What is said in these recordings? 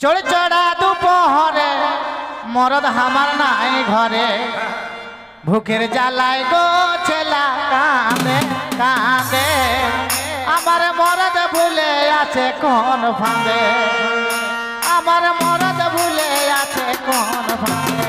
चढ़ चढ़ा दुपहरे मरद हमार नाई घरे भूखेर जालाय गो छेला कांदे कांदे आमार मरद भूले आछे कोन फांदे आमार मरद भूले आछे कोन फांदे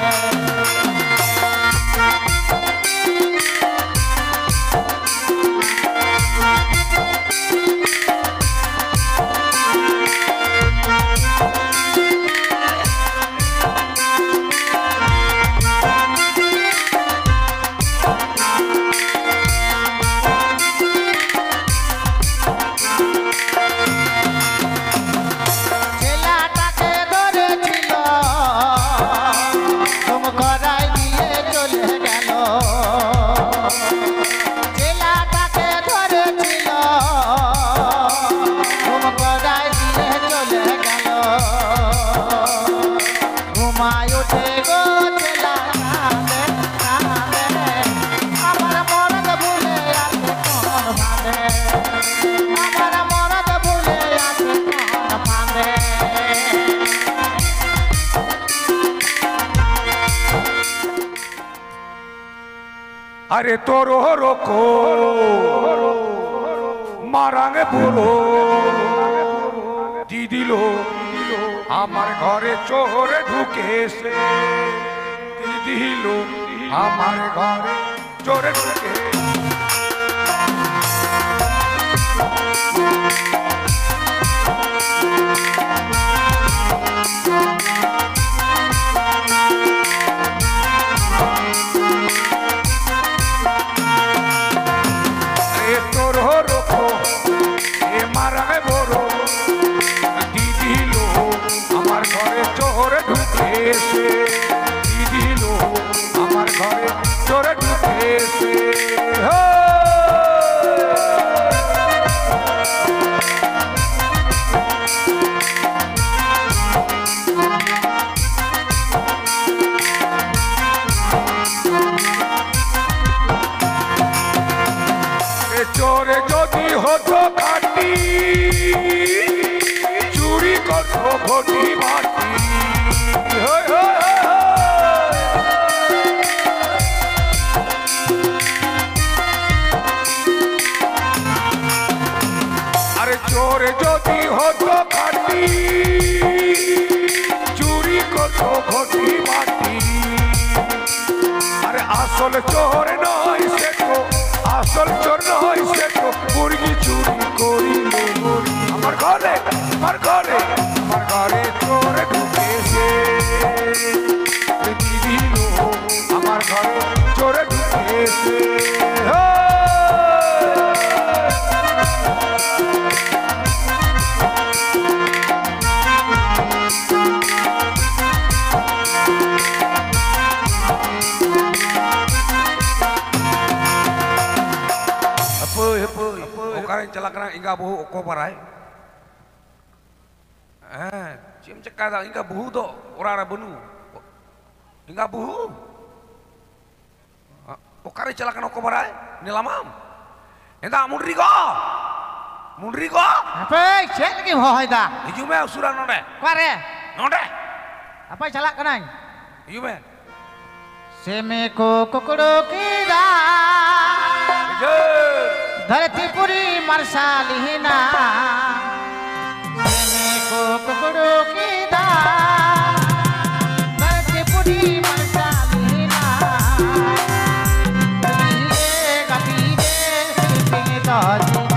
अरे तोरो रोको मारांगे बोलो दीदी लो हमारे घरे चोर ढुके से दीदी लो हमारे घरे चोर ढुके दीदी लो हमार घरे चोर ढुके से चोरे যদি হতো খাটি চুরি করতো ঘটি মাটি अरे चोर যদি হতো খাটি চুরি করতো ঘটি মাটি अरे আসল চোর নয় সে তো আসল চোর নয় সে তো মুরগি চুরি করিলে আমার ঘরে চোর ঢুকেছে দিদি লো আমার ঘরে চোর ঢুকেছে चला करा इंगा बहु oko parai cim cekada inga buhu do ora benu inga buhu okare cela kana oko parai ni lamam enda mundri ko apa cek lagi hoy da hiju me usura nonde kare nonde apa cala kana hiju me seme ko kokoro kida धरती पुरी मरसालिना को कुकड़ो की दा धरती पुरी मरसालिना गतीरे सिर्फ तो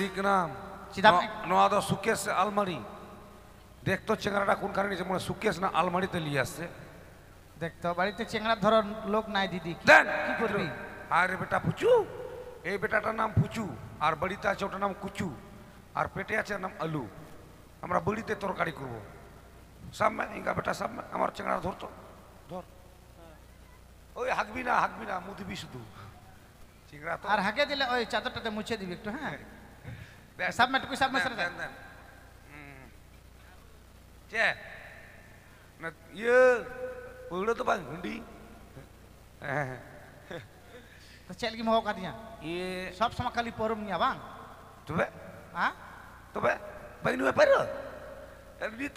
লিখলাম সিধা নোয়া দো সুকেশ আলমারি দেখতো চেঙ্গারাটা কোনখানে নিচে মনে সুকেশ না আলমারিতে নিয়ে আসছে দেখতো বাড়িতে চেংড়া ধরার লোক নাই দিদি দেন কি করবি আরে বেটা পুচু এই বেটাটার নাম পুচু আর বাড়িতে আছে ওটার নাম কুচু আর পেটে আছে নাম আলু আমরা বড়িতে তরকারি করব সামনে ইঙ্গা বেটা সামনে আমার চেঙ্গারা ধরতো ধর ওই হাঁকবি না মুখ দিবি শুধু চিংড়া তো আর হাঁকে দিলে ওই চাদরটাতে মুছে দিবি একটু হ্যাঁ দেন, সাবমেট কই সাবমেট দেন, সেটা দেন, দেন। চে না ইয়ে ওগুলো তো বাং হুন্ডি হ্যাঁ তো চল কি মহকা দিয়া ইয়ে সব সময় খালি পরম নিয়া বাং তবে হ্যাঁ তবে বাইনু পারো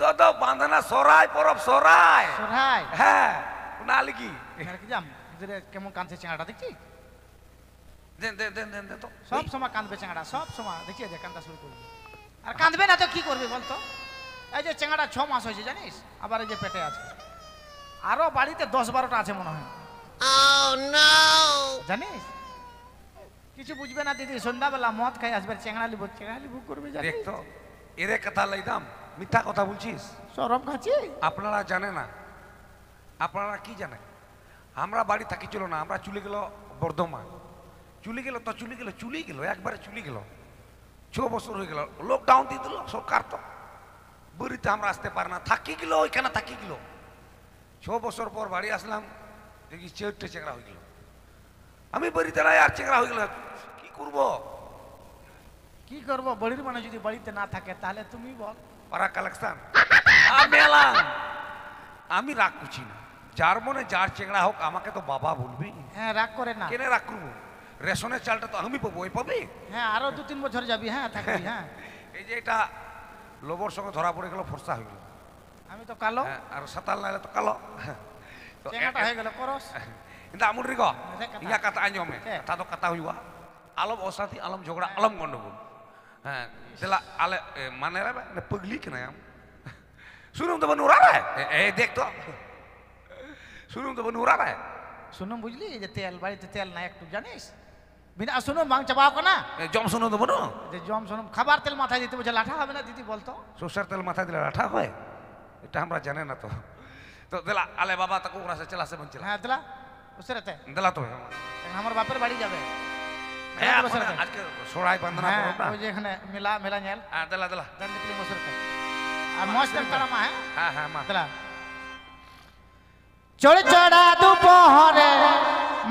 তো তো বাঁধনা সরাই পরব সরাই সোহাই হ্যাঁ না লিখি এখানে কি যাম এদের কেমন কাঁদছে চেংড়াটা দেখছি দেন দেন দেন দেন দেন তো সব সময় কাঁদবে চেংড়া সব সময় দেখিয়ে দে কান্দা শুরু করবে আর কাঁদবে না তো কি করবে বলতো এই যে চেংড়া 6 মাস হয়েছে জানিস আবার এই যে পেটে আছে আরো বাড়িতে 10-12টা আছে মনে হয় জানিস কিছু বুঝবে না দিদি সন্ধ্যাবেলা মদ খাই আসবে চেংড়া লিবু করবে জানিস দেখতো এরে কথা লাইদাম মিথ্যা কথা বলছিস সরম খাচ্ছি আপনারা জানে না আপনারা কি জানেন আমরা বাড়ি থাকি ছিল না আমরা চলে গেল বর্ধমান চলে গেল তো চলে গেল একবারে চলে গেল 6 বছর হয়ে গেল লকডাউন দিয়ে দিল সরকার তো বুড়িতে আমরা আসতে পারি না থাকি গেল ওইখানে থাকি গেল 6 বছর পর বাড়ি আসলাম দেখি 4টে চেংড়া হয়ে গেল আমি বাড়িতে নাই আর চেংড়া হয়ে গেল কি করবো কি করবো বড়ির মানে যদি বাড়িতে না থাকে তাহলে তুমি বল পারা কালেকশন আমি রাগ করছি না যার মনে যার চেংড়া হোক আমাকে তো বাবা বলবি হ্যাঁ রাগ করে না কেনে রাগ করবো রেশনের চালটা তো আমি পাবো ওই পাবি হ্যাঁ আরো 2-3 বছর যাবি হ্যাঁ থাকবি হ্যাঁ এই যে এটা লোবর সঙ্গে ধরা পড়ে গেল ফর্সা হয়ে গেল আমি তো কালো আর সাতাল নাইলে তো কালো তো চেঙ্গাটা হয়ে গেল করস কিন্তু আমুন রিগ ইয়া কথা আঞ্জমে কথা তো কথা হইবা আলম অসাথী আলম ঝগড়া আলম গন্ডগোল হ্যাঁ তেলা আলে মানে রে পগলি কেন আম শুনুম তো বনুরা রে এই দেখ তো শুনুম তো বনুরা রে শুনুম বুঝলি যে তেল বাড়িতে তেল নাই একটু জানিস বিনা শুনুম মাং চাবাও না জম শুনুম তো বনু যে জম শুনুম খাবার তেল মাথায় দিতে বলছে লাঠা হবে না দিদি বলতো সরষের তেল মাথায় দিলে রাঠা হয় এটা আমরা জানে না তো তো দিলা আলে বাবা তাকে ওরা সে চলা সে বঞ্চিলা হ্যাঁ দিলা বুঝতে রাতে দিলা তো আমার বাপের বাড়ি যাবে হ্যাঁ আজকে সরাই বান্ধনা হ্যাঁ করব না ওই যে এখানে মেলা নেল হ্যাঁ দিলা দিলা জান দিলি মসুরতে আর মস্ত তাড়ামা হ্যাঁ হ্যাঁ হ্যাঁ মা দিলা চড় চড়া দুপহরে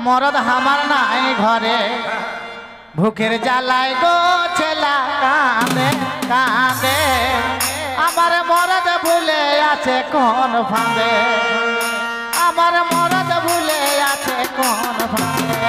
মরদ হামার নাই ঘরে ভুকের জ্বালায় গো ছেলা কাঁদে কাঁদে আমার মরদ ভুলে আছে কোন ফাঁদে আমার মরদ ভুলে আছে কোন ফাঁদে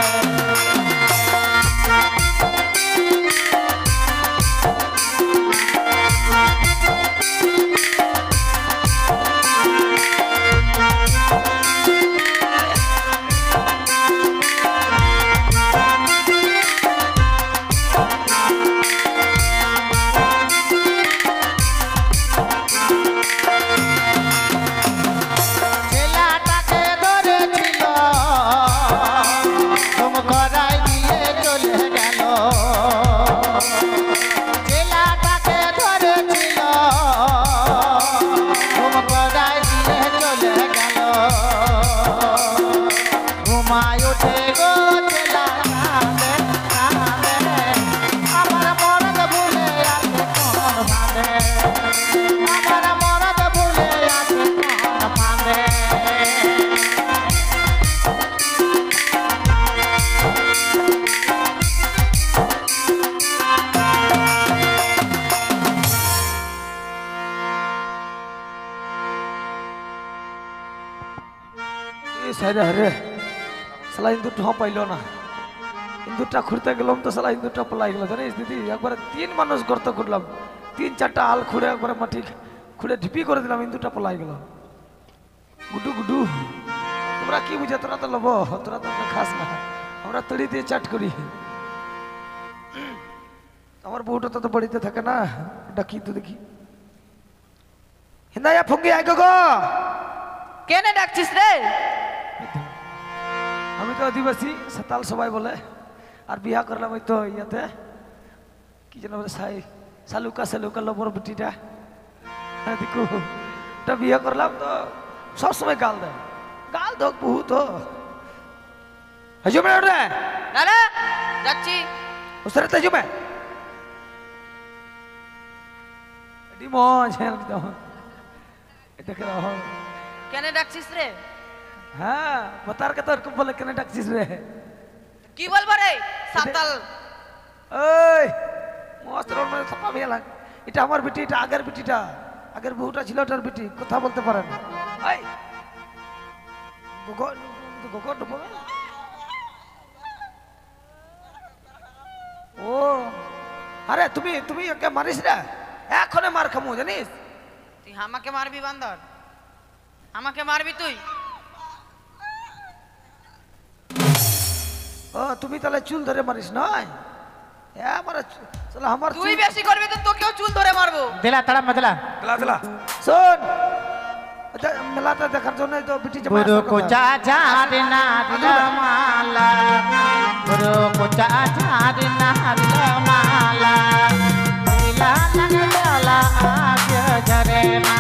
রে সালা ইন্দুরটা পাইল না ইন্দুরটা খুঁড়তে গেলাম তো সালা ইন্দুরটা পলাই গেল জানিস দিদি একবারে 3 মানুষ গর্ত করলাম 3-4টা আল খুঁড়ে একবারে মাটি খুঁড়ে ঢিপি করে দিলাম ইন্দুরটা পলাই গেল গুডু গুডু তোমরা কি বুঝে তোরা তো লব তোরা তো খাস না আমরা তড়ি দিয়ে চাট করি আমার বউটা তো বাড়িতে থাকে না ডাকি তো দেখি হিন্দায়া ফঙ্গি আই গো কেনে ডাকছিস রে আমি তো আদিবাসী সাতাল সবাই বলে আর বিয়া করলাম ওই তো ইয়াতে কি যেন বলে সালুকা লবর বেটিটা, হ্যাঁ দেখো ওটা বিয়ে করলাম তো সবসময় গাল দেয়, গাল দোক বহুত হজুমে ওটা দাদা যাচ্ছি। उसरे तेजू में एडी मौज है एकदम देख रहा हो। কেন ডাকছিস রে? हाँ बता के तो बोले कने टैक्सीज रे কি বলবো রে সাতাল? ओए मस्त रोड में सपा भी लग এটা আমার বেটি, এটা আগের বেটিটা, আগের বউটা ছিল ওটার বেটি, কথা বলতে পারে না। এই গোগো গোগো ডুবো ও আরে তুমি ওকে মারিস রে, এখনে মার খামু জানিস। তুই আমাকে মারবি বান্দর? আমাকে মারবি তুই? ও তুমি তাহলে চুল ধরে মারিস নয়, আমার চলো আমার তুই বেশি করবি তো তোকেও চুল ধরে মারবো। দিলা তাড়া মেদলা দিলা দিলা শোন মেলাটা দেখার জন্য তো বিটি गुरु को चाचार नारियल माला, गुरु को चाचार नारियल माला, नीला लग जाला आगे झरेना,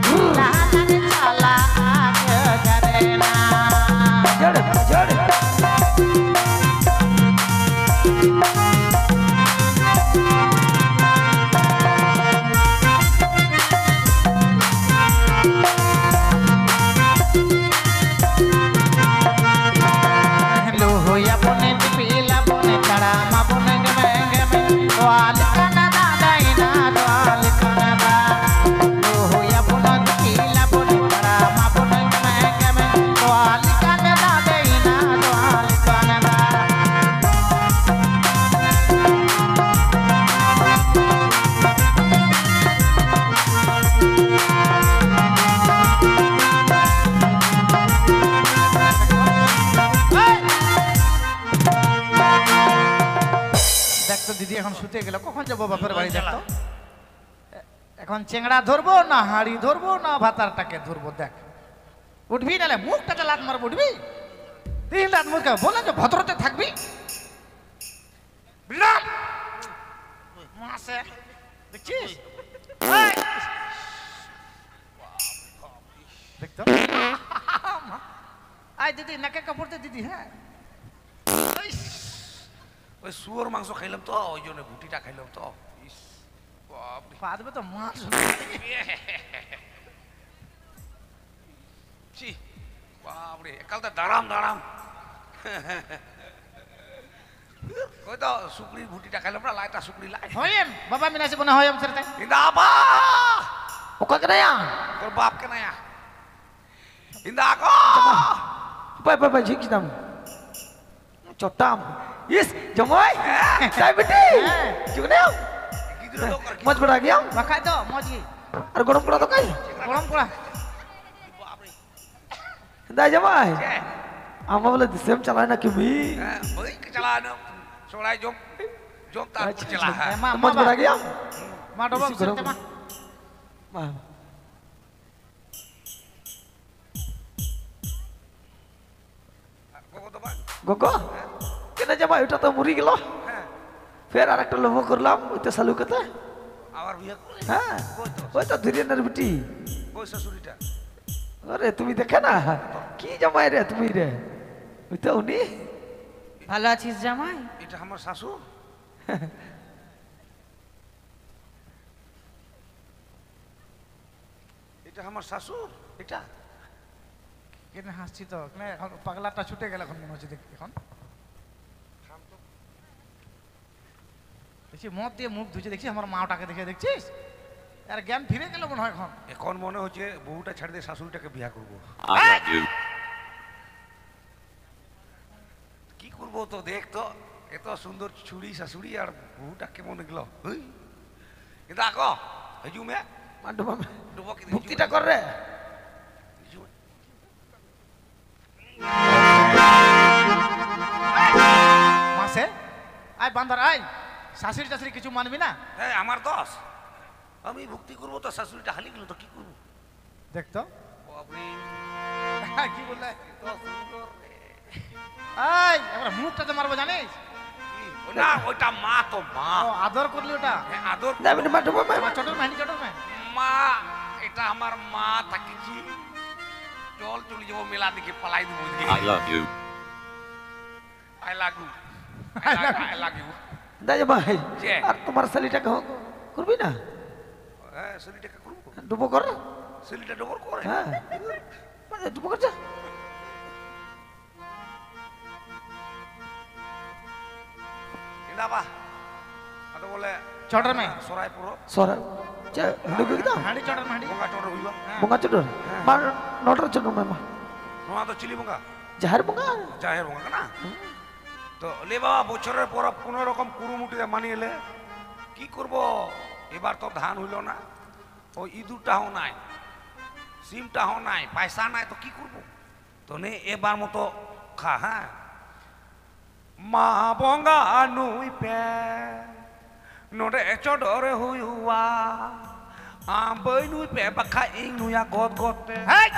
नीला लग जाला आगे झरेना। जड़ लोहिया बोने पीला बोने चढ़ा मा बोने गमे गमे वाल कना दादाइना वाल कना दा। लोहिया बोने पीला बोने चढ़ा मा बोने गमे गमे वाल कना दादाइना वाल कना दा। দেখ তো দিদি এখন শুতে গেল, কখন যাবো বাপের বাড়ি দেখতো? এখন চেংড়া ধরবো না হাড়ি ধরবো না ভাতারটাকে ধরবো, দেখ উঠবি নালে মুখটাতে লাত মারবো, উঠবি 3 রাত মুখ বললাম যে ভদ্রতে থাকবি। বিরাম মাসে দেখছিস এই! দেখতো আয় দিদি নাকে কাপড় দে দিদি। হ্যাঁ ওই শুয়োর মাংস খাইলাম তো, ওই জন্য ভুটিটা খাইলাম তো। ইস, বাপরে। পা দেবে তো মাছ। ছি, বাপরে কাল তো দাঁড়াম ওই তো শুকরির ভুটিটা খাইলাম না, লাইটা শুকরি লাই। হয়েম বাবা মিনাসে বনা হয়েম সেরতে ইন্দাবা ওকা কেনায়া তোর বাপ কে নায়া ইন্দাগো পাই ঝিকছিলাম চট্টাম ইস জমাই তাই বেটি চুনে গিদুর লোক আর কি মজ বড়া গিয়া বাকাই তো মজি আর গরম করা তো কাই গরম করা বাপরে। দাই জমাই ছে, আমা বলে সেম চালায় না কি মি হ্যাঁ, ওই কে চালানো সোড়াই জম তারপর আচ্ছা, চালা। এ মা মজ বড়া গিয়া মা ডবল বেশি গরম সেরতে মা মা গোগো কেন জমাই ওটা তো মরি গেল, হ্যাঁ ফের আর একটা লোভ করলাম ওই তো সালু কথা। আবার বিয়ে করলে হ্যাঁ ওই তো ধীরেনের বেটি। ওই শাশুড়িটা আরে তুমি দেখে না কি জামাই রে তুমি রে, ওই তো উনি। ভালো আছিস জামাই? এটা আমার শাশুড়। এটা আমার শাশুড়। এটা কেন হাসছি তো কেন এখন পাগলাটা ছুটে গেল এখন মনে হচ্ছে দেখ এখন দেখছি মদ দিয়ে মুখ ধুচ্ছে দেখছি আমার মাটাকে দেখে দেখছিস আর জ্ঞান ফিরে গেল মনে হয় এখন। এখন মনে হচ্ছে বউটা ছাড় দিয়ে শাশুড়িটাকে বিয়া করবো। কি করবো তো দেখ তো, এত সুন্দর ছুরি শাশুড়ি আর বউটা কেমন গেল। কিন্তু আকো হেজু মে ডুবো কি ভক্তিটা কর রে। মাসে আয় বান্দার আয়, শাশুড়ি টাশুড়ি কিছু মানবি না? হ্যাঁ আমার দোষ, আমি ভক্তি করবো তো শাশুড়িটা হালি গেল তো কি করবো। দেখতো বাপরে কি বললে এত সুন্দর রে। আয় এবার মুখটাতে মারবো জানিস, না ওইটা মা তো মা ও আদর করলি ওটা হ্যাঁ, আদর যাবি না মাঠে বাবা আমার ছোটর মেয়ে ছোটর মেয়ে মা এটা আমার মা থাকিছি চল চলে যাবো মেলা দিকে পালাই দিব I love you. আই লাগু আই লাগু দাদা ভাই যে। আর তোমার শালিটা করবি না হ্যাঁ সেলিটাকে করবো ডুবো কর সেলিটা ডবল করে হ্যাঁ মানে ডুবো করছে ইনাবা আতো বলে ছোটর মেয়ে সরাই পুরো সরা ডুবি কি দাও হাঁড়ি ছোটর মেয়ে বঙ্গা চড় হইবা বঙ্গা চোটর মার নটর চোটর মামা নোয়া তো চিলি বঙ্গা যাহার বঙ্গা জাহের বঙ্গা না তো লে বাবা বছরের পর কোনো রকম কুরুমুটিতে মানিয়ে কি করব এবার তো ধান হইল না ওই ইঁদুরটাও নাই সিমটাও নাই পয়সা নাই তো কি করব তো নে এবার মতো খা হ্যাঁ মা বঙ্গা নুই পে নোডে চডরে হুইয়া বই নুই পে বাখা ইং নুয়া গদ গদতে হেই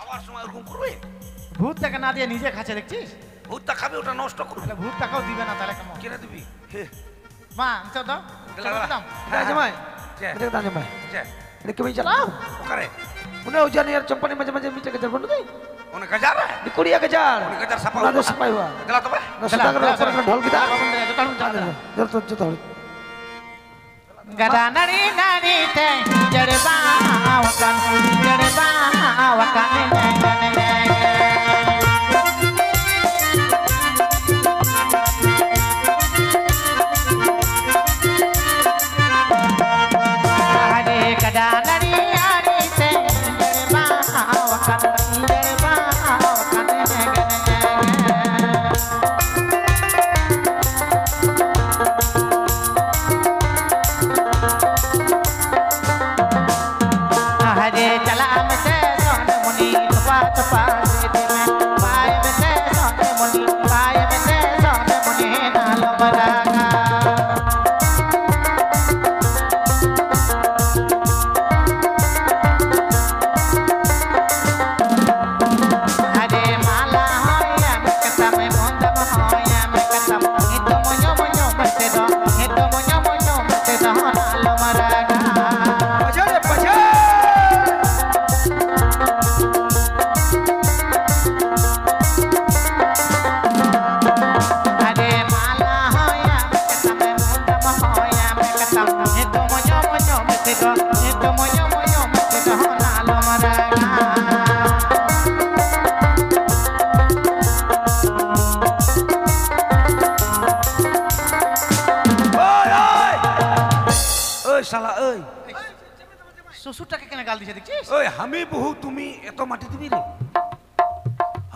আবার সময় এরকম করবে ভূত টাকা না দিয়ে নিজে খাচ্ছে দেখছিস ভূতটা খাবে ওটা নষ্ট করবে তাহলে ভূত টাকাও দিবে না তাহলে কেমন কেনে দিবি হে মা চল দাও দাম দাদা ভাই যে দেখ দাদা ভাই যে এটা কেমন চালাও ওকারে উনি ওজানি আর চম্পানি মাঝে মাঝে মিটে গেছে বন্ধু তুই ওনে গজার রে 20,000 ওনে গজার সাপা না দশ পাইবা গলা তো বে না সুদাগর অপর ঢোল গিতা চল জোর তো জোর ধরে গদা নারী নারী তে জড়বা ওকান জড়বা ওকান হরে গদা নারী নারী তে জড়বা ওকান জড়বা ওকান हरे चला से सोन मुनि तपा तपा दे में पाय में से सोन मुनि पाय में से सोन मुनि नाल मरागा हरे माला होया में कसम मोंदम होया में कसम हित मोयो मोयो मते दो हित मोयो मोयो मते दो नाल मरागा पछे पछे हरे माला होया में कसम मोंदम होया में कसम हित मोयो मोयो मते दो हित मोयो मोयो मते दो नाल मरागा ওই শালা ওই শ্বশুরটাকে কেন গাল দিছে দেখছিস ওই আমি বহু তুমি এত মাটি দিবি রে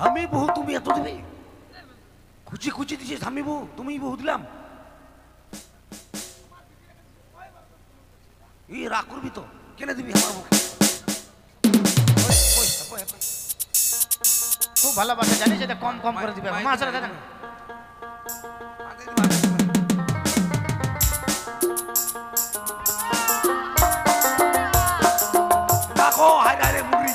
আমি বহু তুমি এত দিবি খুচি খুচি দিছিস আমি বহু তুমি বহু দিলাম ই রাগ করবি তো কেন দিবি আমার বহু খুব ভালোবাসে জানিস এটা কম কম করে দিবে মা আসলে দাদা দেখো হাই হাই রে মুড়ি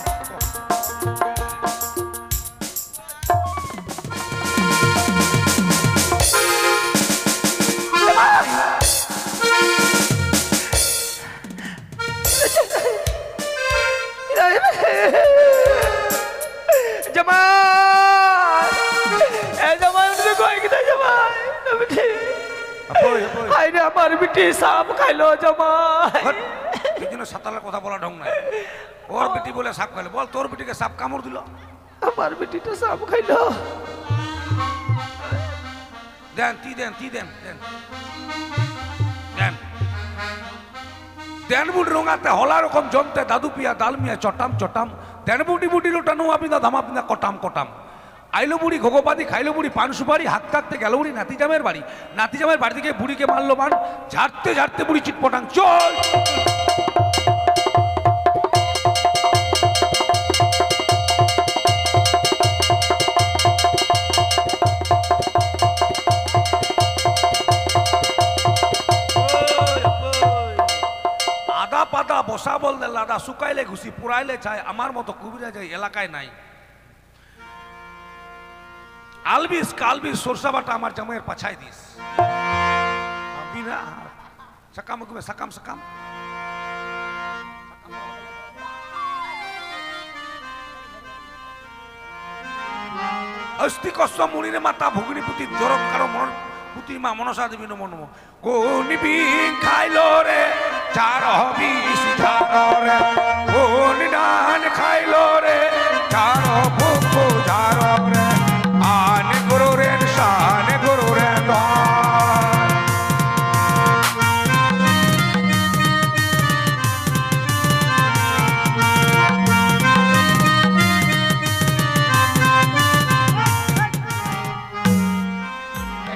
जमाल ए जमाल तुझे कोई किधर जमाल ना बेटी हाय रे हमारी बेटी सांप खाइलो जमाल এই জন্য সাতালের কথা বলা ঢং নাই ওর বেটি বলে সাপ খাইলো বল তোর বেটিকে সাপ কামড় দিল हमारी बेटी तो सांप खाइलो দেন তি দেন দেন দেন বুড়ি রঙাতে হলা রকম জমতে দাদু পিয়া দাল মিয়া চটাম চটাম দেন বুড়ি বুড়ি লোটানো আপিনা ধামা পিনা কটাম কটাম আইলো বুড়ি ঘোগোপাতি খাইলো বুড়ি পান সুপারি হাত কাটতে গেল বুড়ি নাতিজামের বাড়ি থেকে বুড়িকে মারলো বান ঝাড়তে ঝাড়তে বুড়ি চিটপটাং চল আদা পাতা বসা বল লাদা শুকাইলে ঘুষি পুরাইলে চাই আমার মতো কুবিরা যায় এলাকায় নাই আলবিস কালবিস সরষা বাটা আমার জামাইয়ের পাছায় দিস বিনা সাকাম গুবে সাকাম সাকাম অস্তি কষ্ট মুনিরে মাতা ভুগিনী পুতি দরদ কারো মন পুতি মা মনসা দেবী নমো নমো কোনিবি খাইলো রে চার হবি সিধার রে কোনি নান খাইলো রে চার ভুকু ঝার রে আনে গুরু রে শানে গুরু রে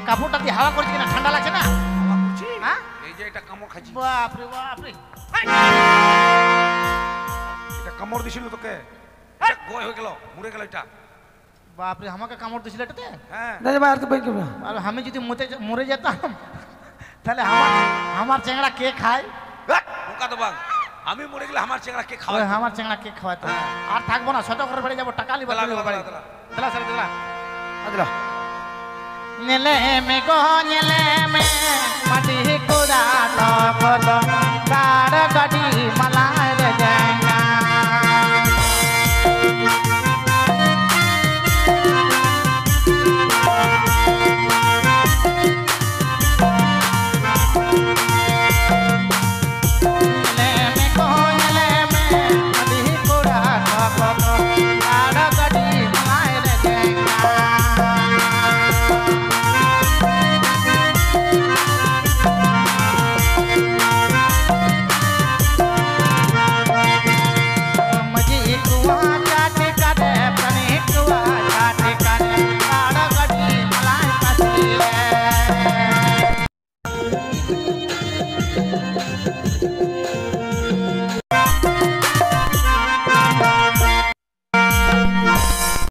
কাপড়টা দিয়ে হাওয়া করছে কিনা ঠান্ডা লাগছে না হ্যাঁ এই যে এটা কামড় খাইছি বাপ রে বাপ রে এটা কামড় দিছিল তোকে গয় হয়ে গেল মরে গেল এটা বাপ রে আমাকে কামড় দিছিল এটাতে হ্যাঁ দাদা ভাই আর তো ভাই কেমন আর আমি যদি মরে যেতাম তাহলে আমার চেংড়া কে খায় বোকা তো বাং আমি মরে গেলে আমার চেংড়া কে খাওয়ায় আমার চেংড়া কে খাওয়াতো আর থাকবো না শত করে বেড়ে যাবো টাকা লিবা দিলা স্যার দিলা আদিলা নেলে মে গো নেলে মে মাটি কুড়া তো বলো কার গাড়ি মালায় রে